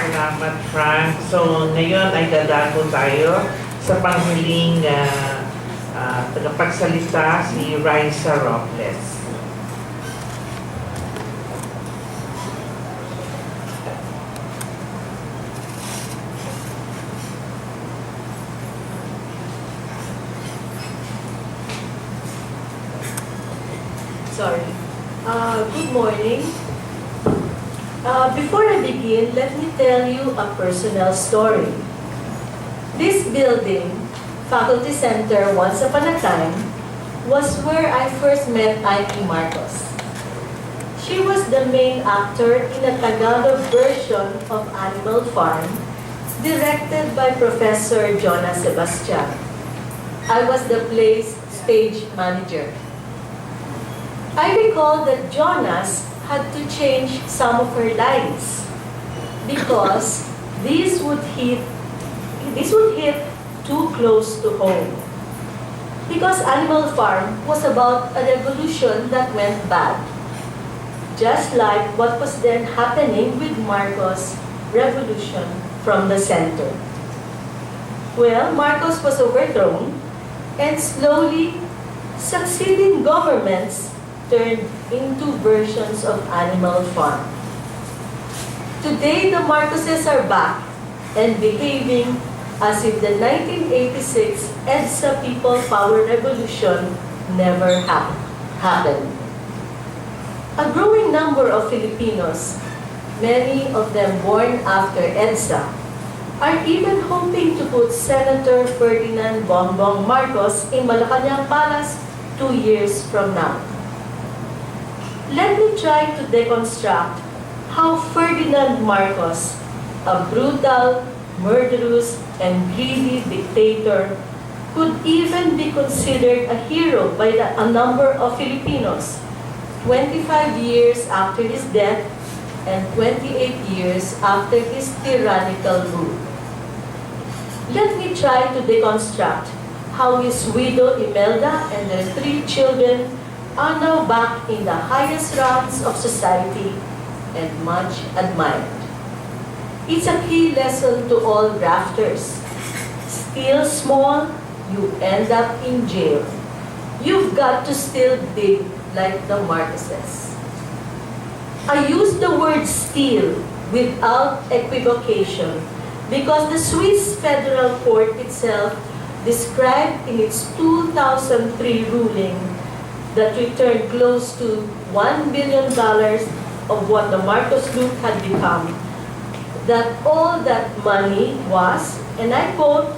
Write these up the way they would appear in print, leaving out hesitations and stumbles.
Salamat, Frank. So, ngayon ay dadako tayo sa panghuling tagapagsalita, si Raissa Robles. Sorry. Good morning. Before I begin, let me tell you a personal story. This building, Faculty Center, once upon a time, was where I first met Rehimeng Marcos. She was the main actor in a Tagalog version of Animal Farm, directed by Professor Jonas Sebastian. I was the play's stage manager. I recall that Jonas had to change some of her lines because these would hit too close to home. Because Animal Farm was about a revolution that went bad, just like what was then happening with Marcos' revolution from the center. Well, Marcos was overthrown, and slowly succeeding governments turned into versions of Animal Farm. Today, the Marcoses are back and behaving as if the 1986 EDSA People Power Revolution never happened. A growing number of Filipinos, many of them born after EDSA, are even hoping to put Senator Ferdinand Bongbong Marcos in Malacanang Palace 2 years from now. Let me try to deconstruct how Ferdinand Marcos, a brutal, murderous, and greedy dictator, could even be considered a hero by a number of Filipinos 25 years after his death and 28 years after his tyrannical rule. Let me try to deconstruct how his widow Imelda and their 3 children are now back in the highest ranks of society and much admired. It's a key lesson to all grafters. Steal small, you end up in jail. You've got to still dig like the Marcoses. I use the word steal without equivocation because the Swiss Federal Court itself described in its 2003 ruling that returned close to $1 billion of what the Marcos loot had become, that all that money was, and I quote,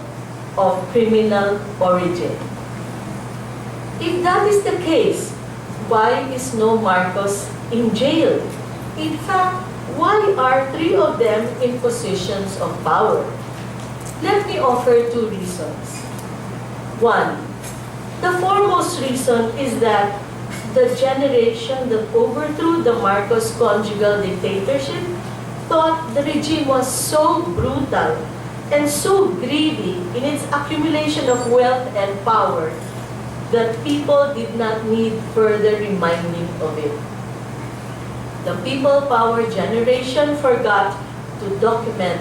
of criminal origin. If that is the case, why is no Marcos in jail? In fact, why are 3 of them in positions of power? Let me offer 2 reasons. 1. The foremost reason is that the generation that overthrew the Marcos conjugal dictatorship thought the regime was so brutal and so greedy in its accumulation of wealth and power that people did not need further reminding of it. The people power generation forgot to document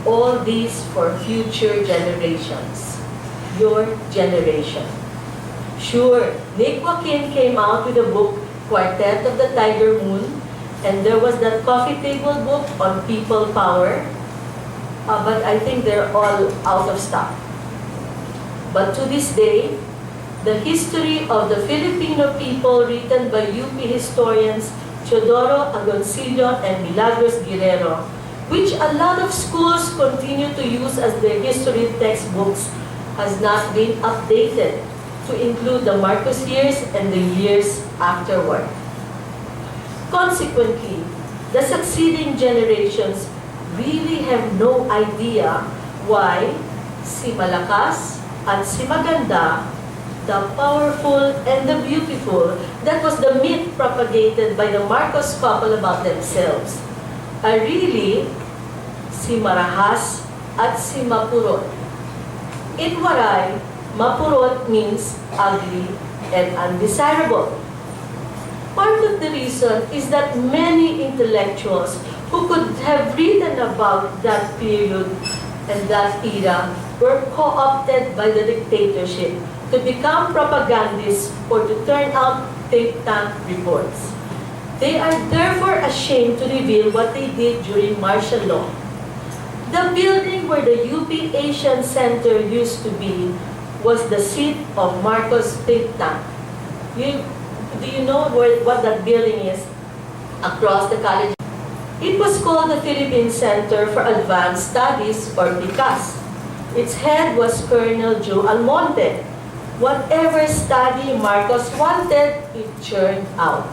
all these for future generations. Your generation. Sure, Nick Joaquin came out with a book, Quartet of the Tiger Moon, and there was that coffee table book on people power, but I think they're all out of stock. But to this day, the history of the Filipino people written by UP historians Teodoro Agoncillo and Milagros Guerrero, which a lot of schools continue to use as their history textbooks, has not been updated to include the Marcos years and the years afterward. Consequently, the succeeding generations really have no idea why si Malakas at si Maganda, the powerful and the beautiful, that was the myth propagated by the Marcos couple about themselves, are really si Marahas at si Mapurot. In Waray, Mapurot means ugly and undesirable. Part of the reason is that many intellectuals who could have written about that period and that era were co-opted by the dictatorship to become propagandists or to turn out think tank reports. They are therefore ashamed to reveal what they did during martial law. The building where the UP Asian Center used to be was the seat of Marcos think tank. Do you know what that building is across the college? It was called the Philippine Center for Advanced Studies, or PICAS. Its head was Colonel Joe Almonte. Whatever study Marcos wanted, it churned out.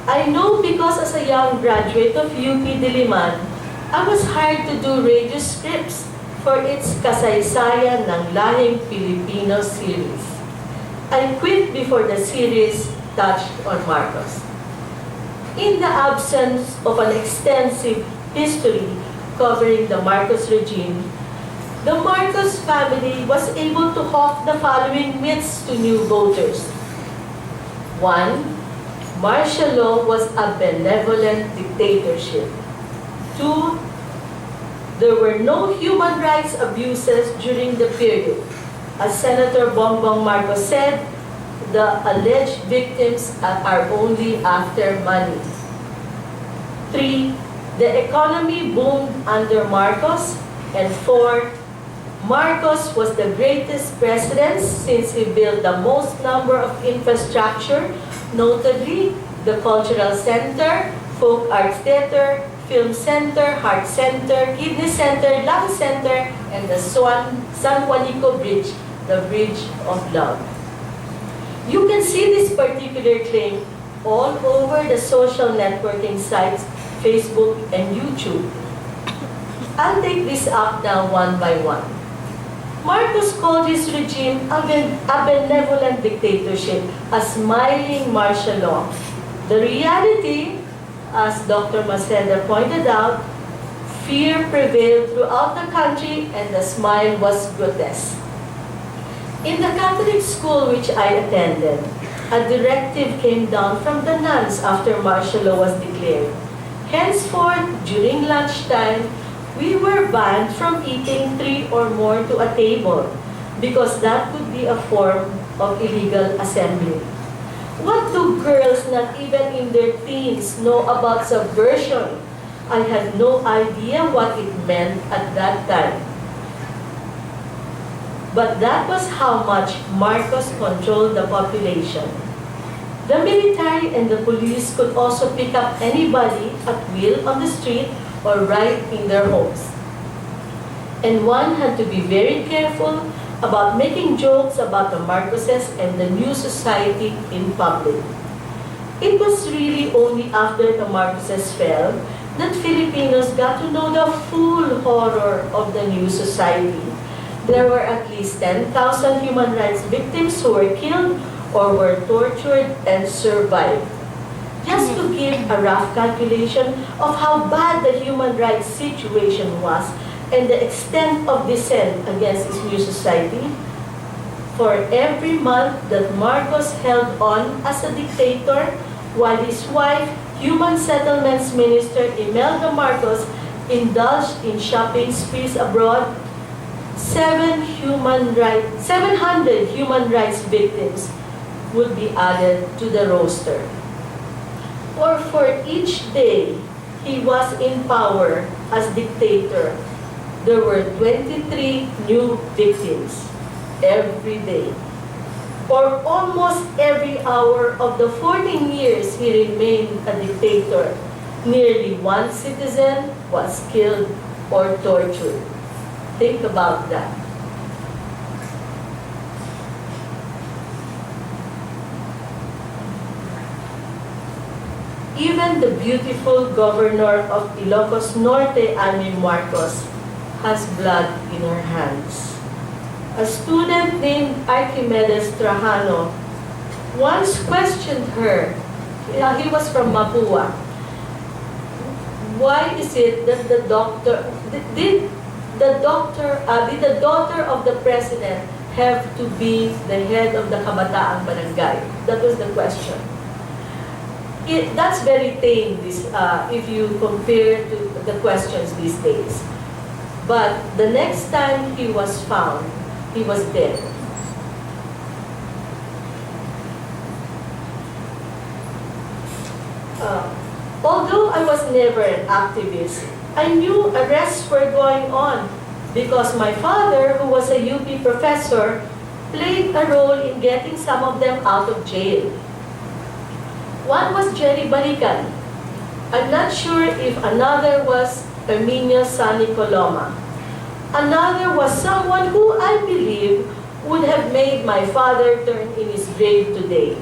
I know because as a young graduate of UP Diliman, I was hired to do radio scripts for its Kasaysayan ng Lahing Pilipino series. I quit before the series touched on Marcos. In the absence of an extensive history covering the Marcos regime, the Marcos family was able to hawk the following myths to new voters. 1. Martial law was a benevolent dictatorship. 2. There were no human rights abuses during the period. As Senator Bongbong Marcos said, the alleged victims are only after money. 3. The economy boomed under Marcos. And 4. Marcos was the greatest president since he built the most number of infrastructure, notably the Cultural Center, Folk Arts Theater, Film Center, Heart Center, Kidney Center, Lung Center, and the San Juanico Bridge, the Bridge of Love. You can see this particular claim all over the social networking sites, Facebook and YouTube. I'll take this up now one by one. Marcos called his regime a benevolent dictatorship, a smiling martial law. The reality, as Dr. Maceda pointed out, fear prevailed throughout the country and the smile was grotesque. In the Catholic school which I attended, a directive came down from the nuns after martial law was declared. Henceforth, during lunchtime, we were banned from eating 3 or more to a table because that could be a form of illegal assembly. What do girls not even in their teens know about subversion? I had no idea what it meant at that time. But that was how much Marcos controlled the population. The military and the police could also pick up anybody at will on the street or right in their homes. And one had to be very careful about making jokes about the Marcoses and the new society in public. It was really only after the Marcoses fell that Filipinos got to know the full horror of the new society. There were at least 10,000 human rights victims who were killed or were tortured and survived. Just to give a rough calculation of how bad the human rights situation was and the extent of dissent against this new society, for every month that Marcos held on as a dictator, while his wife, Human Settlements Minister Imelda Marcos, indulged in shopping sprees abroad, 700 human rights victims would be added to the roster. Or for each day he was in power as dictator, there were 23 new victims every day. For almost every hour of the 14 years he remained a dictator, nearly one citizen was killed or tortured. Think about that. Even the beautiful governor of Ilocos Norte, Rehimeng Marcos, has blood in her hands. A student named Archimedes Trajano once questioned her. He was from Mapua. Why is it that did the daughter of the president have to be the head of the Kabataang Barangay? That was the question. That's very tame if you compare to the questions these days. But the next time he was found, he was dead. Although I was never an activist, I knew arrests were going on because my father, who was a UP professor, played a role in getting some of them out of jail. One was Jerry Balikan. I'm not sure if another was Herminio Sani Coloma. Another was someone who I believe would have made my father turn in his grave today.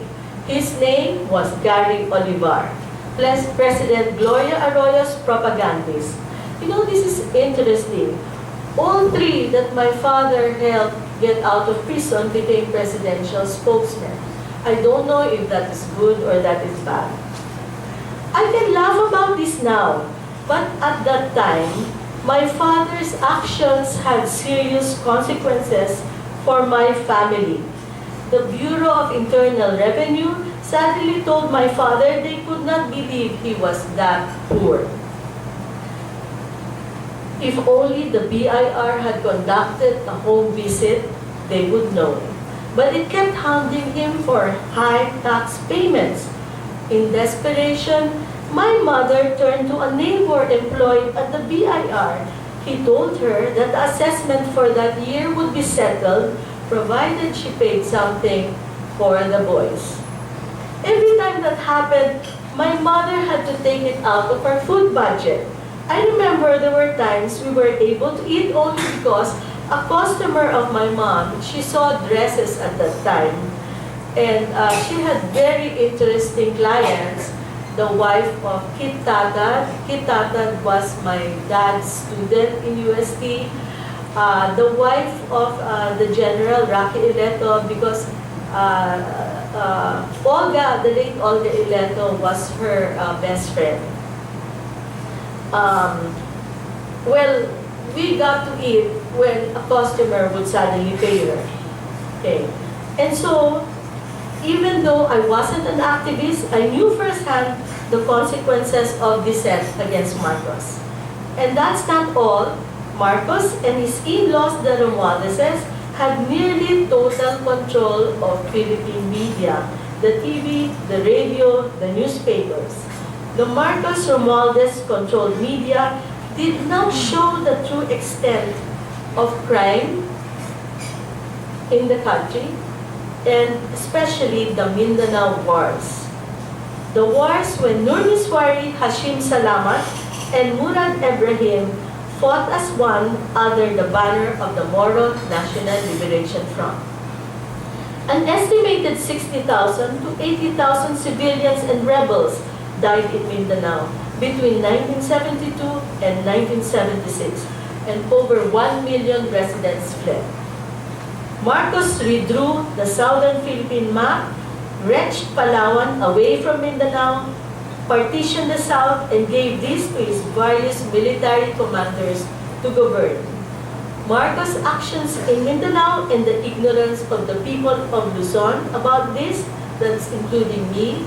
His name was Gary Olivar, President Gloria Arroyo's propagandist. You know, this is interesting. All three that my father helped get out of prison became presidential spokesmen. I don't know if that is good or that is bad. I can laugh about this now, but at that time, my father's actions had serious consequences for my family. The Bureau of Internal Revenue sadly told my father they could not believe he was that poor. If only the BIR had conducted a home visit, they would know. But it kept hounding him for high tax payments. In desperation, my mother turned to a neighbor employed at the BIR. He told her that the assessment for that year would be settled provided she paid something for the boys. Every time that happened, my mother had to take it out of her food budget. I remember there were times we were able to eat only because a customer of my mom, she saw dresses at that time, and she had very interesting clients. The wife of Kit Tatad. Kit Tatad was my dad's student in UST. The wife of the General Rocky Ileto, because Olga, the late Olga Ileto, was her best friend. Well, we got to eat when a customer would suddenly pay her. Okay. And so, even though I wasn't an activist, I knew firsthand the consequences of dissent against Marcos. And that's not all. Marcos and his in-laws, the Romualdeses, had nearly total control of Philippine media, the TV, the radio, the newspapers. The Marcos Romualdez-controlled media did not show the true extent of crime in the country, and especially the Mindanao Wars. The wars when Nur Miswari, Hashim Salamat, and Murad Ibrahim fought as one under the banner of the Moro National Liberation Front. An estimated 60,000 to 80,000 civilians and rebels died in Mindanao between 1972 and 1976, and over 1 million residents fled. Marcos redrew the southern Philippine map, wrenched Palawan away from Mindanao, partitioned the south, and gave this to his various military commanders to govern. Marcos' actions in Mindanao and the ignorance of the people of Luzon about this, that's including me,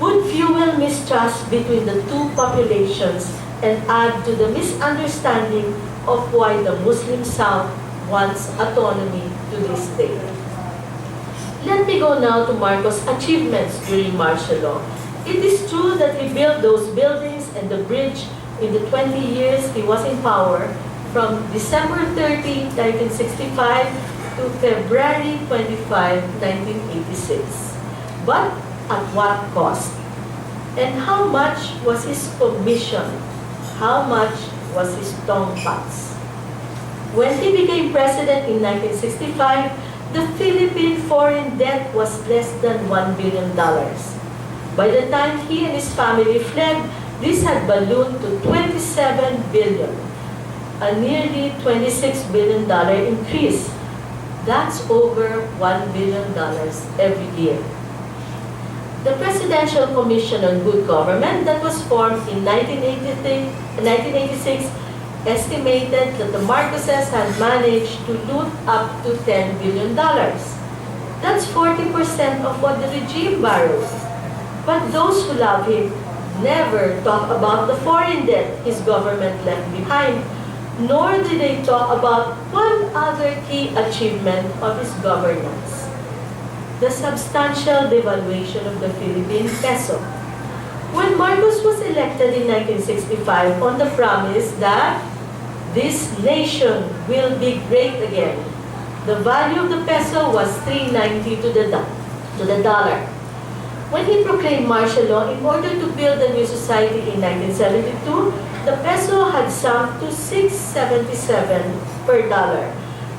would fuel mistrust between the two populations and add to the misunderstanding of why the Muslim South wants autonomy to this day. Let me go now to Marcos' achievements during martial law. It is true that he built those buildings and the bridge in the 20 years he was in power, from December 30, 1965 to February 25, 1986. But at what cost? And how much was his commission? How much was his tongpats? When he became president in 1965, the Philippine foreign debt was less than $1 billion. By the time he and his family fled, this had ballooned to $27 billion, a nearly $26 billion increase. That's over $1 billion every year. The Presidential Commission on Good Government that was formed in 1986 estimated that the Marcoses had managed to loot up to $10 billion. That's 40% of what the regime borrowed. But those who love him never talk about the foreign debt his government left behind, nor did they talk about one other key achievement of his governance: the substantial devaluation of the Philippine peso. When Marcos was elected in 1965 on the promise that this nation will be great again, the value of the peso was 3.90 to the dollar. When he proclaimed martial law in order to build a new society in 1972, the peso had sunk to 6.77 per dollar.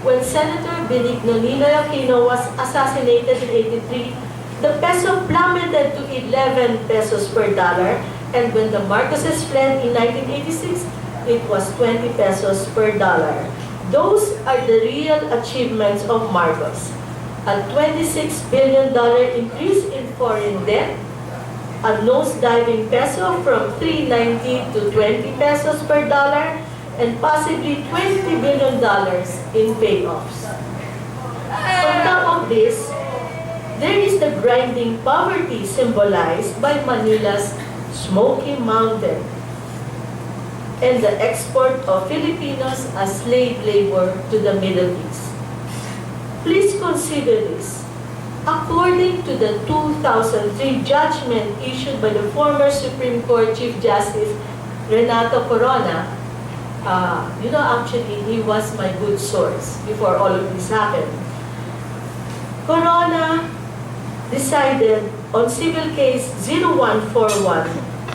When Senator Benigno Ninoy Aquino was assassinated in 1983, the peso plummeted to 11 pesos per dollar, and when the Marcoses fled in 1986, it was 20 pesos per dollar. Those are the real achievements of Marcos: a $26 billion increase in foreign debt, a nose-diving peso from 3.90 to 20 pesos per dollar, and possibly $20 billion in payoffs. On top of this, there is the grinding poverty symbolized by Manila's Smoky Mountain and the export of Filipinos as slave labor to the Middle East. Please consider this. According to the 2003 judgment issued by the former Supreme Court Chief Justice Renato Corona, actually, he was my good source before all of this happened. Corona decided on civil case 0141,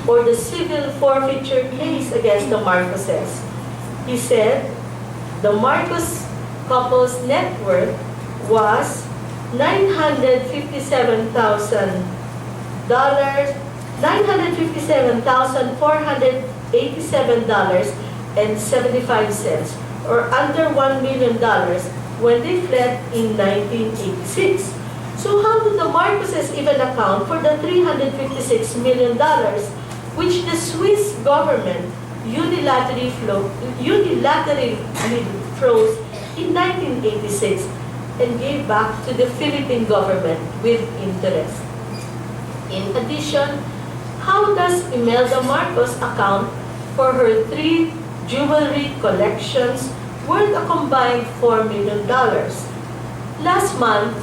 or the civil forfeiture case against the Marcoses. He said the Marcos couple's net worth was $957,487.75, or under $1 million when they fled in 1986. So how did the Marcoses even account for the $356 million which the Swiss government unilaterally froze in 1986 and gave back to the Philippine government with interest? In addition, how does Imelda Marcos account for her 3 jewelry collections worth a combined $4 million? Last month,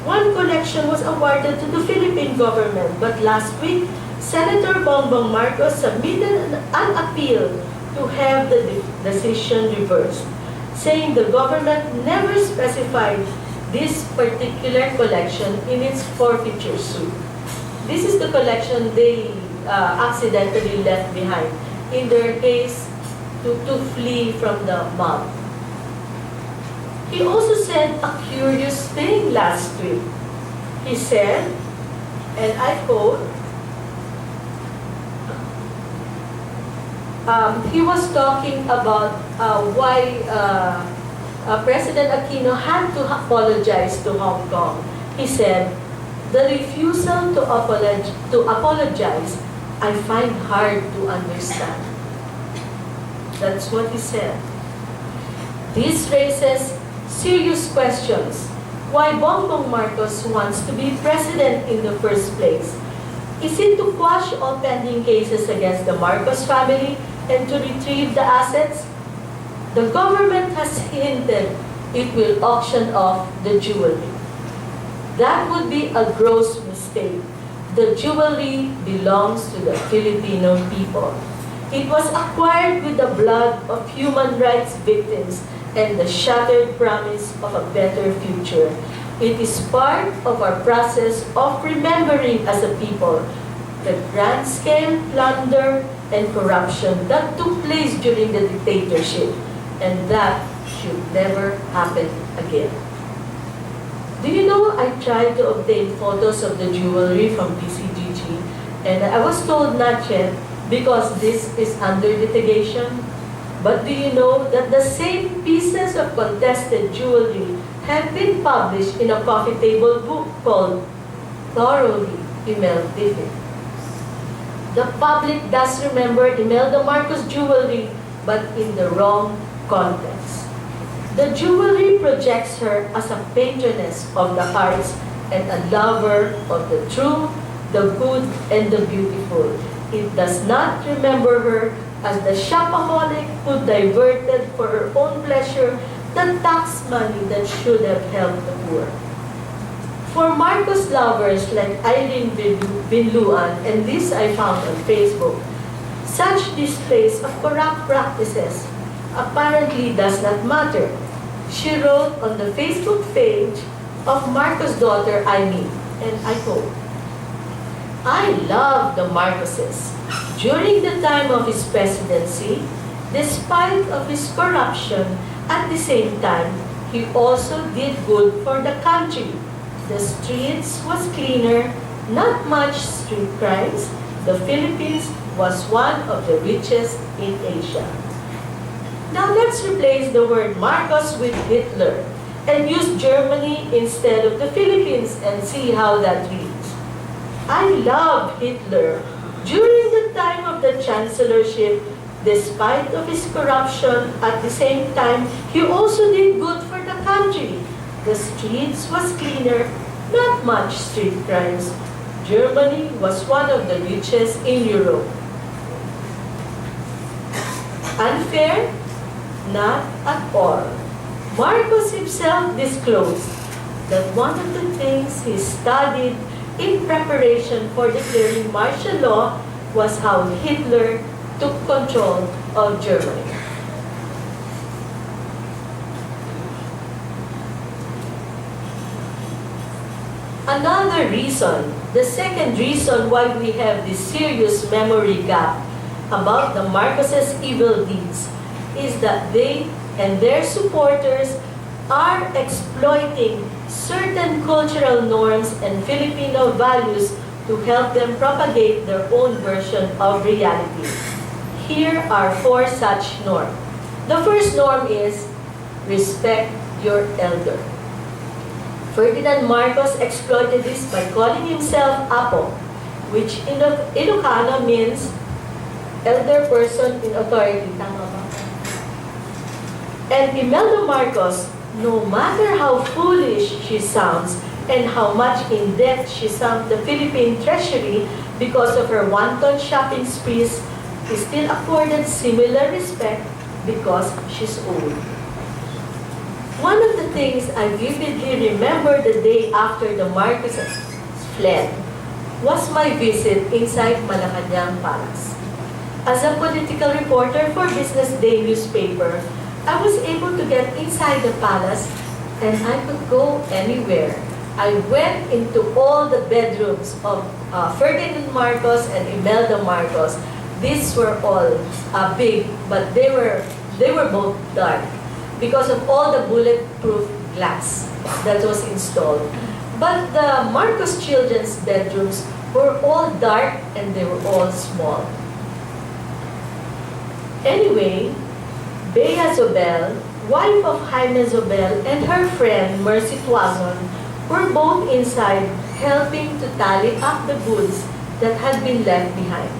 one collection was awarded to the Philippine government, but last week, Senator Bongbong Marcos submitted an appeal to have the decision reversed, saying the government never specified this particular collection in its forfeiture suit. This is the collection they accidentally left behind in their case to flee from the mob. He also said a curious thing last week. He said, and I quote, he was talking about why President Aquino had to apologize to Hong Kong. He said, the refusal to apologize, I find hard to understand. That's what he said. This raises serious questions. Why Bongbong Marcos wants to be president in the first place? Is it to quash all pending cases against the Marcos family and to retrieve the assets? The government has hinted it will auction off the jewelry. That would be a gross mistake. The jewelry belongs to the Filipino people. It was acquired with the blood of human rights victims and the shattered promise of a better future. It is part of our process of remembering as a people the grand-scale plunder and corruption that took place during the dictatorship, and that should never happen again. Do you know, I tried to obtain photos of the jewelry from PCGG, and I was told not yet because this is under litigation. But do you know that the same pieces of contested jewelry have been published in a coffee table book called Thoroughly Imelda? The public does remember Imelda Marcos jewelry, but in the wrong context. The jewelry projects her as a patroness of the arts and a lover of the true the good and the beautiful. It does not remember her as the shopaholic who diverted for her own pleasure the tax money that should have helped the poor. For Marcos lovers like Irene Binluan, and this I found on Facebook, such displays of corrupt practices apparently does not matter. She wrote on the Facebook page of Marcos' daughter, Aimee, and I quote, "I love the Marcoses. During the time of his presidency, despite of his corruption, at the same time, he also did good for the country. The streets was cleaner, not much street crimes. The Philippines was one of the richest in Asia." Now let's replace the word Marcos with Hitler and use Germany instead of the Philippines and see how that reads. I love Hitler. During the time of the chancellorship, despite of his corruption, at the same time, he also did good for the country. The streets was cleaner, not much street crimes. Germany was one of the richest in Europe. Unfair? Not at all. Marcos himself disclosed that one of the things he studied in preparation for declaring martial law was how Hitler took control of Germany. Another reason, the second reason why we have this serious memory gap about the Marcoses' evil deeds is that they and their supporters are exploiting certain cultural norms and Filipino values to help them propagate their own version of reality. Here are 4 such norms. The first norm is respect your elder. Ferdinand Marcos exploited this by calling himself Apo, which in Ilocano means elder person in authority. Tama ba? And Imelda Marcos, no matter how foolish she sounds and how much in debt she sunk the Philippine treasury because of her wanton shopping sprees, is still accorded similar respect because she's old. One of the things I vividly remember the day after the Marcoses fled was my visit inside Malacanang Palace. As a political reporter for Business Day newspaper, I was able to get inside the palace and I could go anywhere. I went into all the bedrooms of Ferdinand Marcos and Imelda Marcos. These were all big, but they were both dark because of all the bulletproof glass that was installed. But the Marcos children's bedrooms were all dark and they were all small. Anyway, Bea Zobel, wife of Jaime Zobel, and her friend Mercy Tuazon were both inside helping to tally up the goods that had been left behind.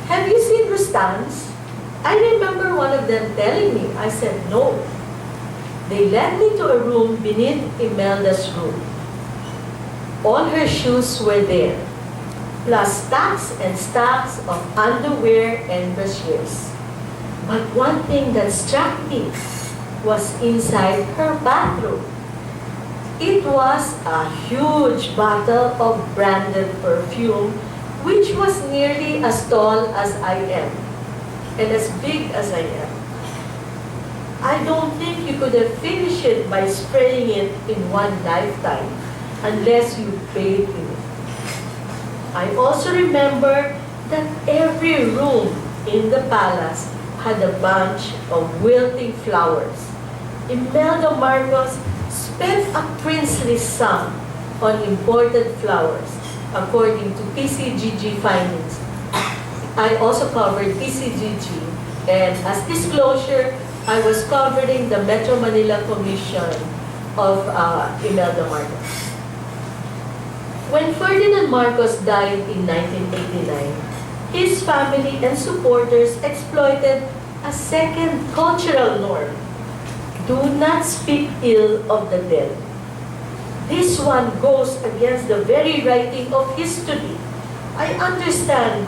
Have you seen Rustan's? I remember one of them telling me. I said no. They led me to a room beneath Imelda's room. All her shoes were there, plus stacks and stacks of underwear and brasiers. But one thing that struck me was inside her bathroom. It was a huge bottle of branded perfume, which was nearly as tall as I am and as big as I am. I don't think you could have finished it by spraying it in one lifetime unless you bathed in it. I also remember that every room in the palace had a bunch of wilting flowers. Imelda Marcos spent a princely sum on imported flowers, according to PCGG findings. I also covered PCGG, and as disclosure, I was covering the Metro Manila Commission of Imelda Marcos. When Ferdinand Marcos died in 1989, his family and supporters exploited a second cultural norm. Do not speak ill of the dead. This one goes against the very writing of history. I understand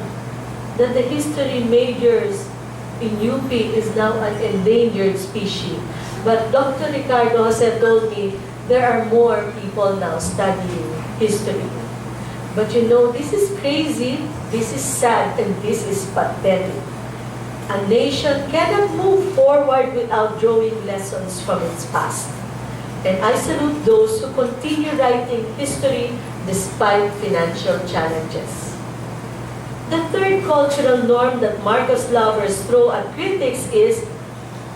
that the history majors in UP is now an endangered species. But Dr. Ricardo Jose told me there are more people now studying history. But you know, this is crazy, this is sad, and this is pathetic. A nation cannot move forward without drawing lessons from its past. And I salute those who continue writing history despite financial challenges. The third cultural norm that Marcos lovers throw at critics is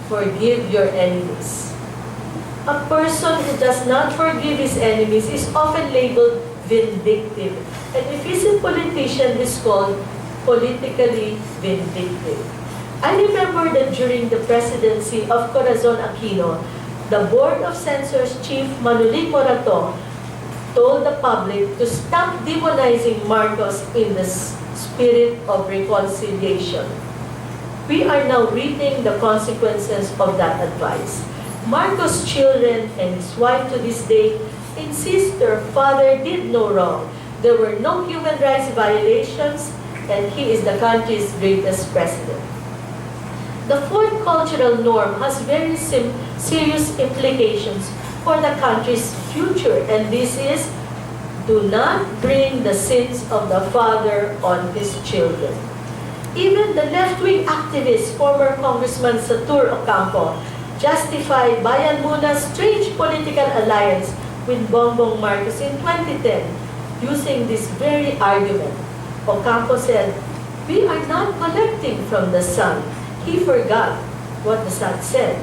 forgive your enemies. A person who does not forgive his enemies is often labeled vindictive. And if he's a politician, is called politically vindictive. I remember that during the presidency of Corazon Aquino, the Board of Censors Chief Manulik Morato told the public to stop demonizing Marcos in the spirit of reconciliation. We are now reaping the consequences of that advice. Marcos' children and his wife to this day insist their father did no wrong. There were no human rights violations, and he is the country's greatest president. The fourth cultural norm has very serious implications for the country's future, and this is, do not bring the sins of the father on his children. Even the left-wing activist, former Congressman Satur Ocampo, justified Bayan Muna's strange political alliance with Bongbong Marcos in 2010 using this very argument. Ocampo said, "We are not collecting from the sun." He forgot what the son said,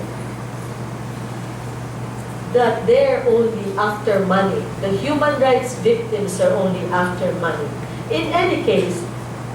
that they're only after money. The human rights victims are only after money. In any case,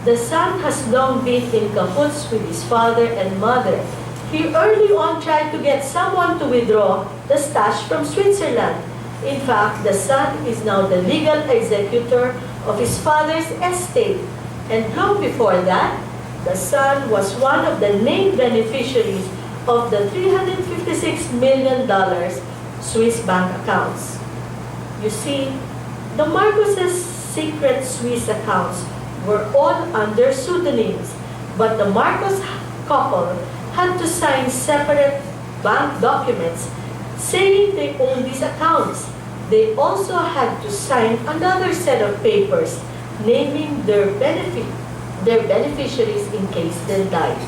the son has long been in cahoots with his father and mother. He early on tried to get someone to withdraw the stash from Switzerland. In fact, the son is now the legal executor of his father's estate. And long before that, the son was one of the named beneficiaries of the $356 million Swiss bank accounts. You see, the Marcoses' secret Swiss accounts were all under pseudonyms, but the Marcos couple had to sign separate bank documents saying they own these accounts. They also had to sign another set of papers naming their beneficiaries in case they died.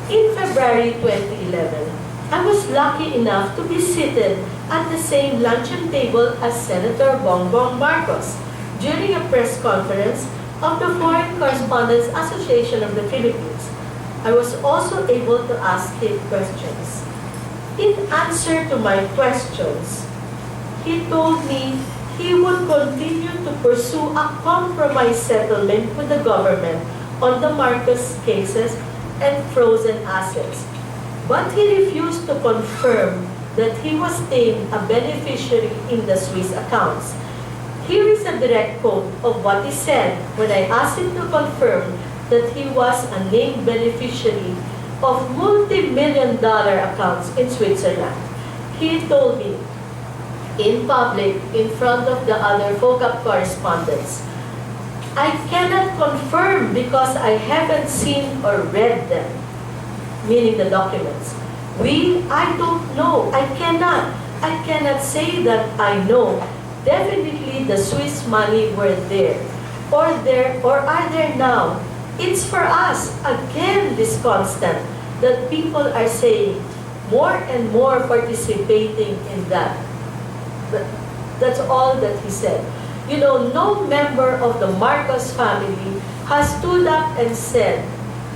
In February 2011, I was lucky enough to be seated at the same luncheon table as Senator Bongbong Marcos during a press conference of the Foreign Correspondents Association of the Philippines. I was also able to ask him questions. In answer to my questions, he told me he would continue to pursue a compromise settlement with the government on the Marcos cases and frozen assets. But he refused to confirm that he was named a beneficiary in the Swiss accounts. Here is a direct quote of what he said when I asked him to confirm that he was a named beneficiary of multi-million-dollar accounts in Switzerland. He told me, in public, in front of the other FOCAP correspondents, "I cannot confirm because I haven't seen or read them," meaning the documents. I don't know. I cannot say that I know. Definitely the Swiss money were there, or are there now. It's for us, again, this constant, that people are saying more and more participating in that. That's all that he said. You know, no member of the Marcos family has stood up and said,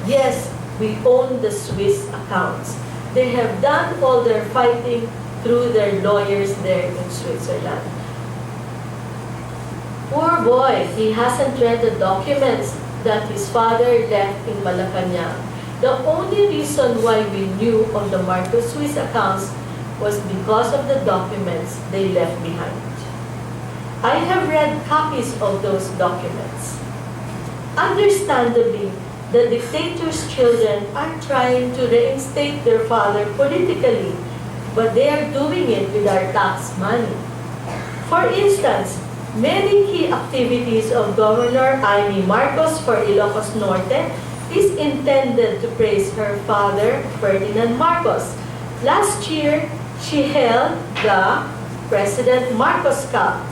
yes, we own the Swiss accounts. They have done all their fighting through their lawyers there in Switzerland. Poor boy, he hasn't read the documents that his father left in Malacanang. The only reason why we knew of the Marcos Swiss accounts was because of the documents they left behind. I have read copies of those documents. Understandably, the dictator's children are trying to reinstate their father politically, but they are doing it with our tax money. For instance, many key activities of Governor Rehimeng Marcos for Ilocos Norte is intended to praise her father, Ferdinand Marcos. Last year, she held the President Marcos Cup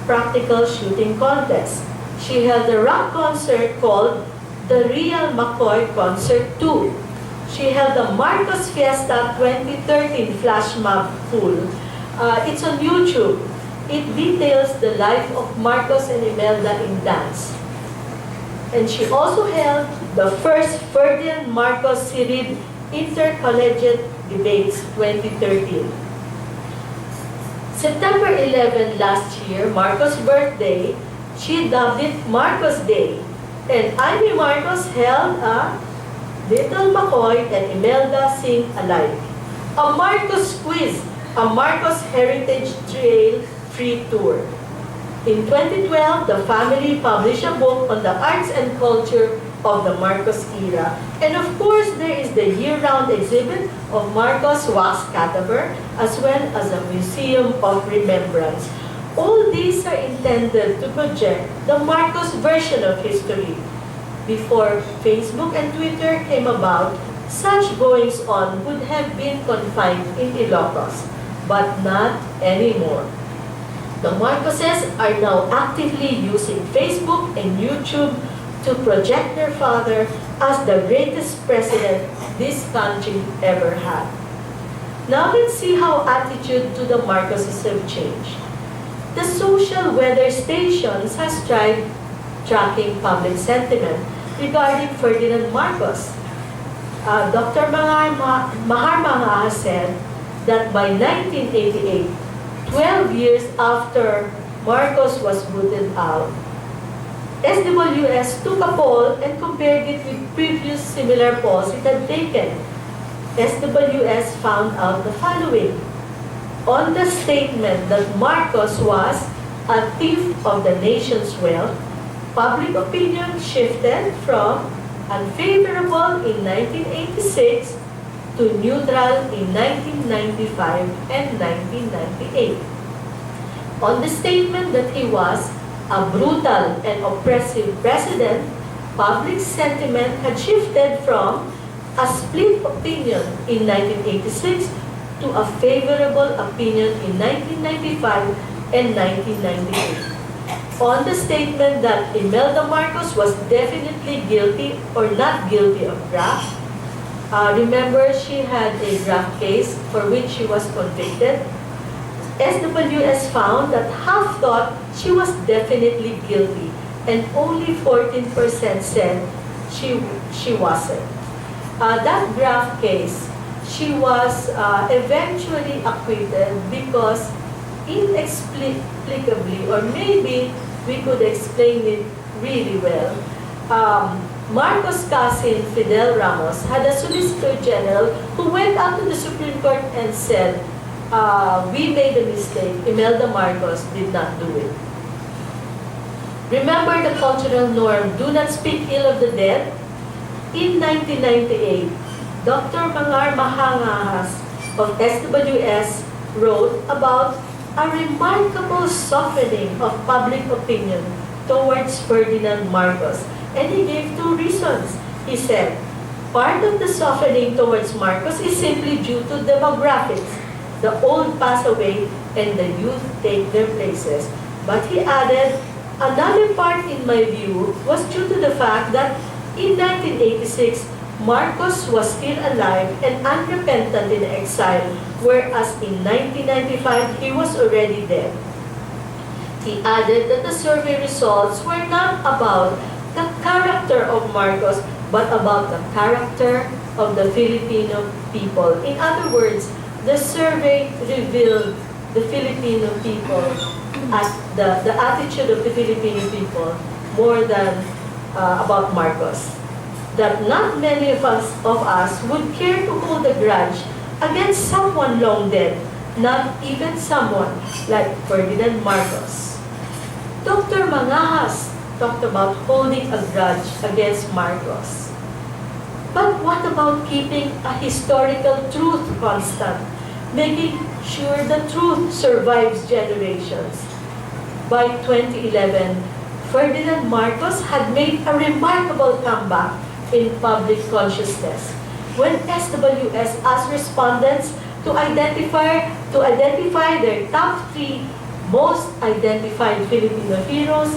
practical shooting contest. She held a rock concert called the Real McCoy Concert 2. She held the Marcos Fiesta 2013 Flash Mob Pool. It's on YouTube. It details the life of Marcos and Imelda in dance. And she also held the first Ferdinand Marcos Sirid Intercollegiate Debates 2013. September 11 last year, Marcos' birthday, she dubbed it Marcos Day. And Rehimeng Marcos held a Little McCoy and Imelda Sing Alike, a Marcos Quiz, a Marcos Heritage Trail free tour. In 2012, the family published a book on the arts and culture of the Marcos era. And of course, there is the year-round exhibit of Marcos wax cadaver, as well as a museum of remembrance. All these are intended to project the Marcos version of history. Before Facebook and Twitter came about, such goings-on would have been confined in Ilocos, but not anymore. The Marcoses are now actively using Facebook and YouTube to project their father as the greatest president this country ever had. Now let's see how attitude to the Marcoses have changed. The social weather stations has tried tracking public sentiment regarding Ferdinand Marcos. Dr. Mahar has said that by 1988, 12 years after Marcos was booted out, SWS took a poll and compared it with previous similar polls it had taken. SWS found out the following. On the statement that Marcos was a thief of the nation's wealth, public opinion shifted from unfavorable in 1986 to neutral in 1995 and 1998. On the statement that he was a brutal and oppressive president, public sentiment had shifted from a split opinion in 1986 to a favorable opinion in 1995 and 1998. On the statement that Imelda Marcos was definitely guilty or not guilty of graft, remember she had a graft case for which she was convicted. SWS found that half thought she was definitely guilty and only 14% said she wasn't. That graft case, she was eventually acquitted because inexplicably, or maybe we could explain it really well, Marcos' cousin Fidel Ramos had a Solicitor General who went up to the Supreme Court and said, we made a mistake, Imelda Marcos did not do it. Remember the cultural norm, do not speak ill of the dead? In 1998, Dr. Mangar Mahangahas of SWS wrote about a remarkable softening of public opinion towards Ferdinand Marcos. And he gave two reasons. He said, part of the softening towards Marcos is simply due to demographics. The old pass away and the youth take their places. But he added, another part in my view was due to the fact that in 1986, Marcos was still alive and unrepentant in exile, whereas in 1995, he was already dead. He added that the survey results were not about the character of Marcos, but about the character of the Filipino people. In other words, the survey revealed the Filipino people as the attitude of the Filipino people more than about Marcos. That not many of us would care to hold a grudge against someone long dead, not even someone like Ferdinand Marcos. Dr. Mangahas talked about holding a grudge against Marcos. But what about keeping a historical truth constant, making sure the truth survives generations? by 2011, Ferdinand Marcos had made a remarkable comeback in public consciousness when SWS asked respondents to identify their top 3 most identified Filipino heroes.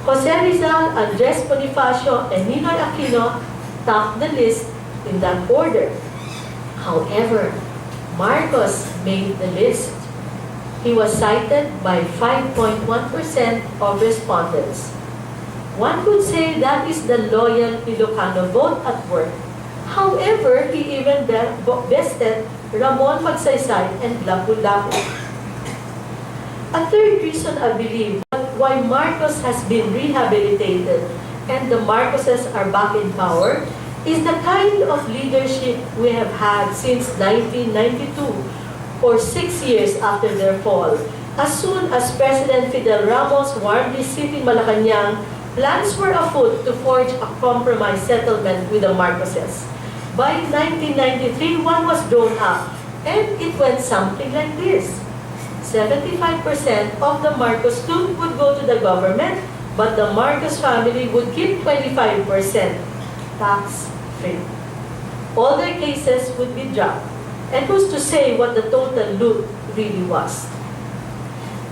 Jose Rizal, Andres Bonifacio, and Ninoy Aquino topped the list in that order. However, Marcos made the list. He was cited by 5.1% of respondents. One could say that is the loyal Ilocano vote at work. However, he even bested Ramon Magsaysay and Lapu-Lapu. A third reason I believe why Marcos has been rehabilitated and the Marcoses are back in power is the kind of leadership we have had since 1992, or 6 years after their fall. As soon as President Fidel Ramos warned the city Malacanang, plans were afoot to forge a compromise settlement with the Marcoses. By 1993, one was drawn up, and it went something like this. 75% of the Marcos loot would go to the government, but the Marcos family would keep 25% tax-free. All their cases would be dropped. And who's to say what the total loot really was?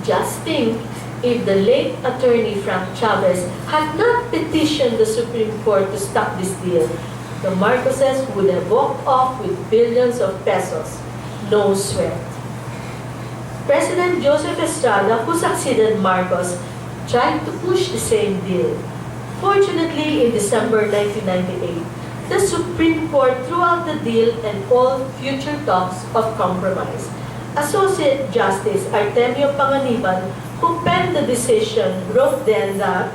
Just think, if the late attorney Frank Chavez had not petitioned the Supreme Court to stop this deal, the Marcoses would have walked off with billions of pesos. No sweat. President Joseph Estrada, who succeeded Marcos, tried to push the same deal. Fortunately, in December 1998, the Supreme Court threw out the deal and all future talks of compromise. Associate Justice Artemio Panganiban, who penned the decision, wrote then that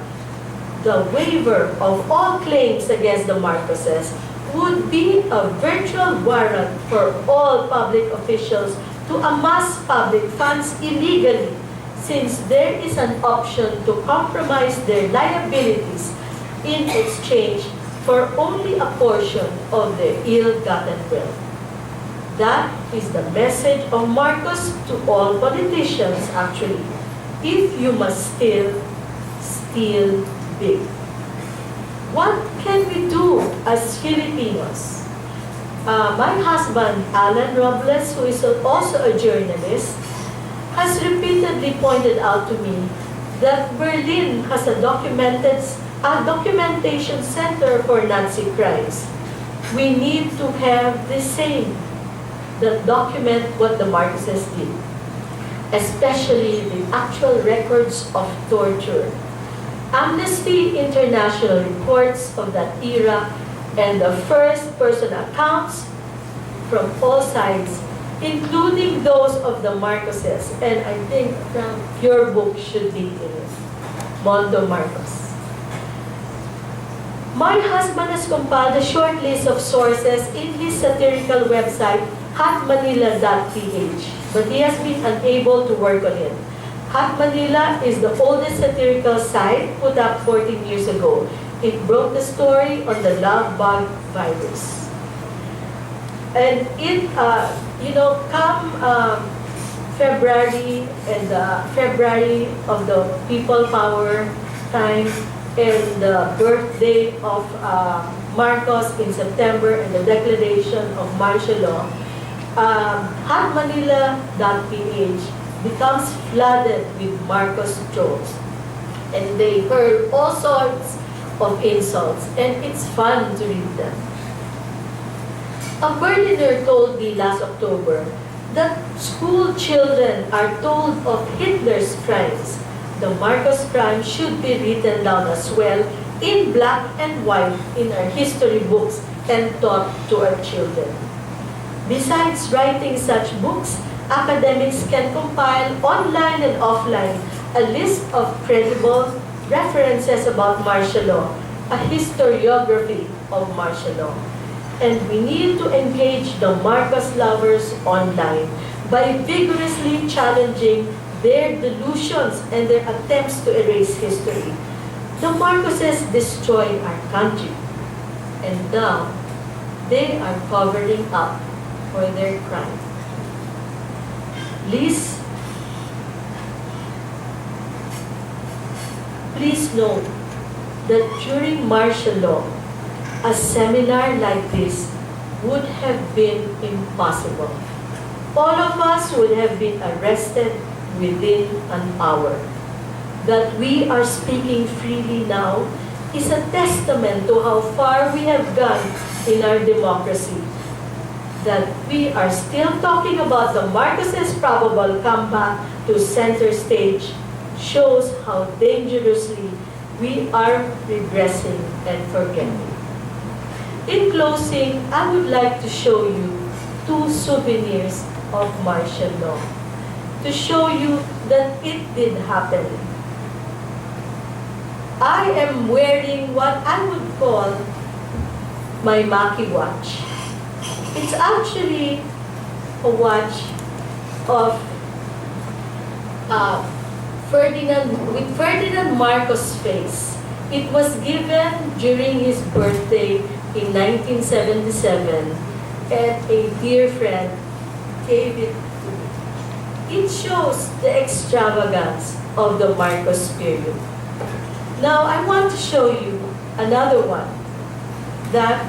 the waiver of all claims against the Marcoses would be a virtual warrant for all public officials to amass public funds illegally, since there is an option to compromise their liabilities in exchange for only a portion of their ill-gotten wealth. That is the message of Marcos to all politicians, actually. If you must steal, steal big. What can we do as Filipinos? My husband, Alan Robles, who is also a journalist, has repeatedly pointed out to me that Berlin has a documentation center for Nazi crimes. We need to have the same that document what the Marcoses did, especially the actual records of torture. Amnesty International reports of that era and the first-person accounts from all sides, including those of the Marcoses, and I think your book should be in it, Mondo Marcos. My husband has compiled a short list of sources in his satirical website, hotmanila.ph, but he has been unable to work on it. Hot Manila is the oldest satirical site put up 14 years ago. It broke the story on the love bug virus. And it, come February and February of the People Power time and the birthday of Marcos in September and the declaration of martial law, hotmanila.ph becomes flooded with Marcos trolls. And they hurl all sorts of insults, and it's fun to read them. A Berliner told me last October that school children are told of Hitler's crimes. The Marcos crime should be written down as well in black and white in our history books and taught to our children. Besides writing such books, academics can compile online and offline a list of credible references about martial law, a historiography of martial law. And we need to engage the Marcos lovers online by vigorously challenging their delusions and their attempts to erase history. The Marcoses destroyed our country, and now they are covering up for their crime. Please please note that during martial law, a seminar like this would have been impossible. All of us would have been arrested within an hour. That we are speaking freely now is a testament to how far we have gone in our democracy. That we are still talking about the Marcoses' probable comeback to center stage shows how dangerously we are regressing and forgetting. In closing, I would like to show you 2 souvenirs of martial law to show you that it did happen. I am wearing what I would call my Maki watch. It's actually a watch of Ferdinand Marcos' face. It was given during his birthday in 1977, and a dear friend gave it to me. It shows the extravagance of the Marcos period. Now, I want to show you another one that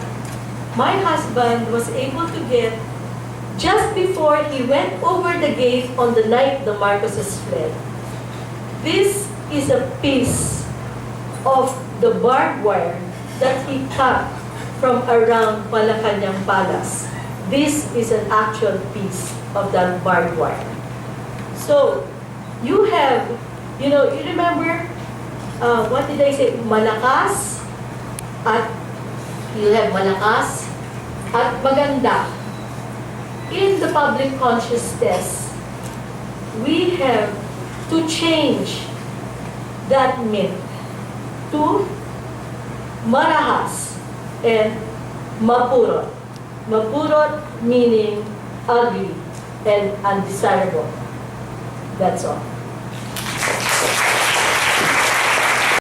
my husband was able to get just before he went over the gate on the night the Marcoses fled. This is a piece of the barbed wire that he cut from around Malacanang Palace. This is an actual piece of that barbed wire. So, you have, you remember, what did I say? Malakas, at you have malakas, at maganda. In the public consciousness, we have to change that myth to marahas and mapurot. Mapurot meaning ugly and undesirable. That's all.